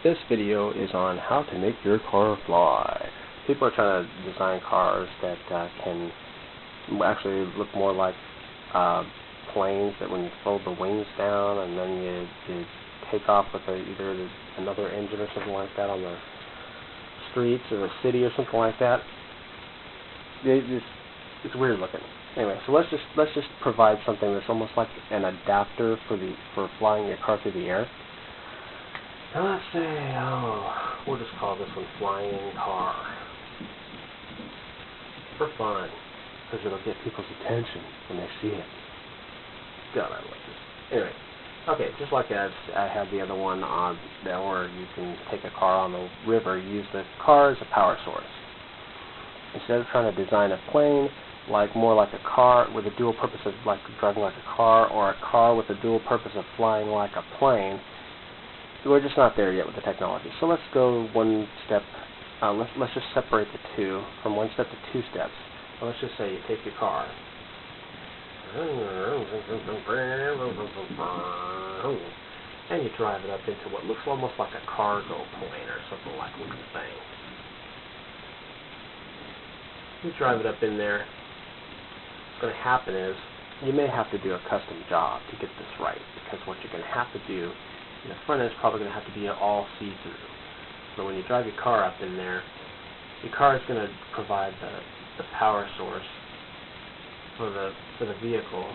This video is on how to make your car fly. People are trying to design cars that can actually look more like planes, that when you fold the wings down and then you take off with either another engine or something like that on the streets or the city or something like that. It's weird looking. Anyway, so let's just provide something that's almost like an adapter for flying your car through the air. Now let's say, we'll just call this one Flying Car. For fun, because it'll get people's attention when they see it. God, I love this. Anyway, okay, just like I had the other one on there where you can take a car on the river, use the car as a power source. Instead of trying to design a plane more like a car with a dual purpose of like driving like a car, or a car with a dual purpose of flying like a plane, we're just not there yet with the technology. So let's go one step. Let's just separate the two from one step to two steps. So let's just say you take your car and you drive it up into what looks almost like a cargo plane or something like looking thing. You drive it up in there. What's going to happen is you may have to do a custom job to get this right, because what you're going to have to do, the front end is probably going to have to be all see-through. So when you drive your car up in there, your car is going to provide the power source for the vehicle,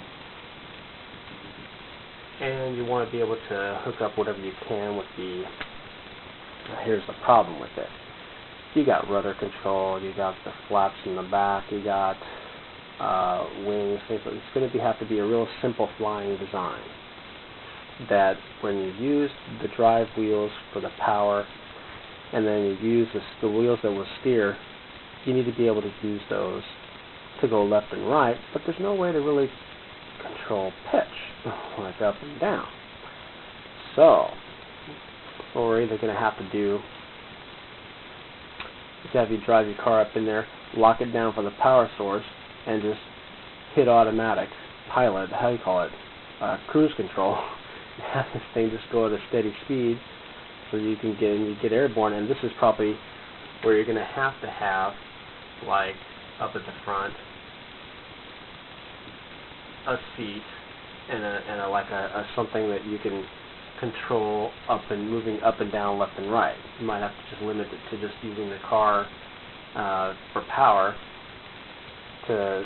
and you want to be able to hook up whatever you can with the. Here's the problem with it. You got rudder control, you got the flaps in the back, you got wings. It's going to have to be a real simple flying design. That when you use the drive wheels for the power, and then you use the wheels that will steer, you need to be able to use those to go left and right, but there's no way to really control pitch, like up and down. So, what we're either going to have to do is have you drive your car up in there, lock it down for the power source, and just hit automatic pilot, how do you call it, cruise control. Have this thing just go at a steady speed so you can get airborne. And this is probably where you're going to have like up at the front a seat and a something that you can control moving up and down, left and right. You might have to just limit it to just using the car for power for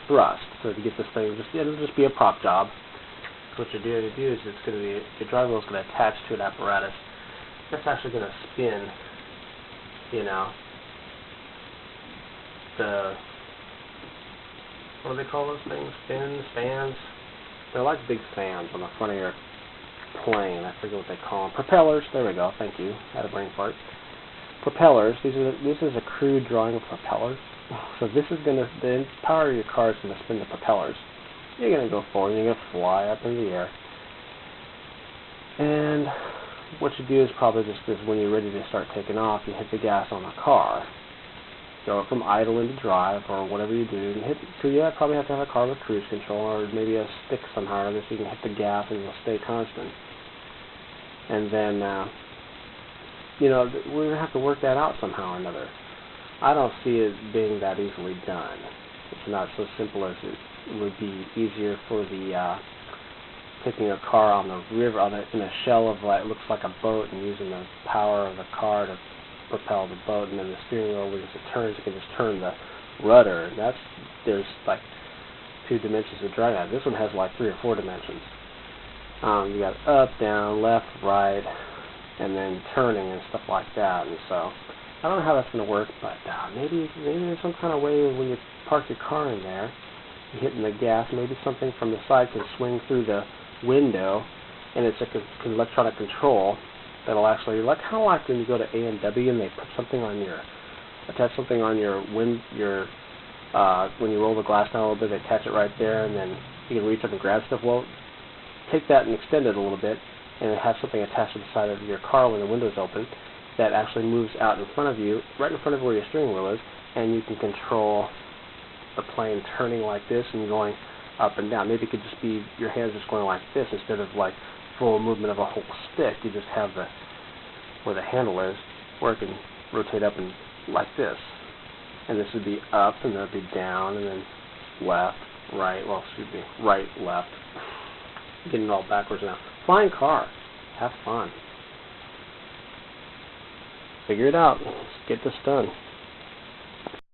thrust. So to get this thing, it'll just be a prop job. What you're going to do is your drive wheel is going to attach to an apparatus that's actually going to spin, what do they call those things? Fans? They're like big fans on the front of your plane. I forget what they call them. Propellers. There we go. Thank you. Had a brain fart. Propellers. This is a crude drawing of propellers. So this is the power of your car is going to spin the propellers. You're going to go forward, and you're going to fly up in the air. And what you do is probably just when you're ready to start taking off, you hit the gas on the car. Go from idle into drive, or whatever you do. So you probably have to have a car with cruise control, or maybe a stick somehow, so you can hit the gas and you'll stay constant. And then, we're going to have to work that out somehow or another. I don't see it being that easily done. It's not so simple as it would be easier for taking a car on the river in a shell of it looks like a boat, and using the power of the car to propel the boat, and then the steering wheel, when it turns, you can just turn the rudder. There's like 2 dimensions of driving that. This one has like 3 or 4 dimensions. You got up, down, left, right, and then turning and stuff like that. And so I don't know how that's going to work, but maybe there's some kind of way when you park your car in there, you're hitting the gas, maybe something from the side can swing through the window, and it's like an electronic control that'll actually, kind of like when you go to A&W and they put something on attach something on your when you roll the glass down a little bit, they attach it right there, and then you can reach up and grab stuff. Well, take that and extend it a little bit, and have something attached to the side of your car when the window's open that actually moves out in front of you, right in front of where your steering wheel is, and you can control the plane turning like this and going up and down. Maybe it could just be your hands just going like this instead of like full movement of a whole stick. You just have where the handle is, where it can rotate up and like this. And this would be up, and that would be down, and then left, right, well, excuse me, right, left. Getting it all backwards now. Flying car. Have fun. Figure it out. Let's get this done.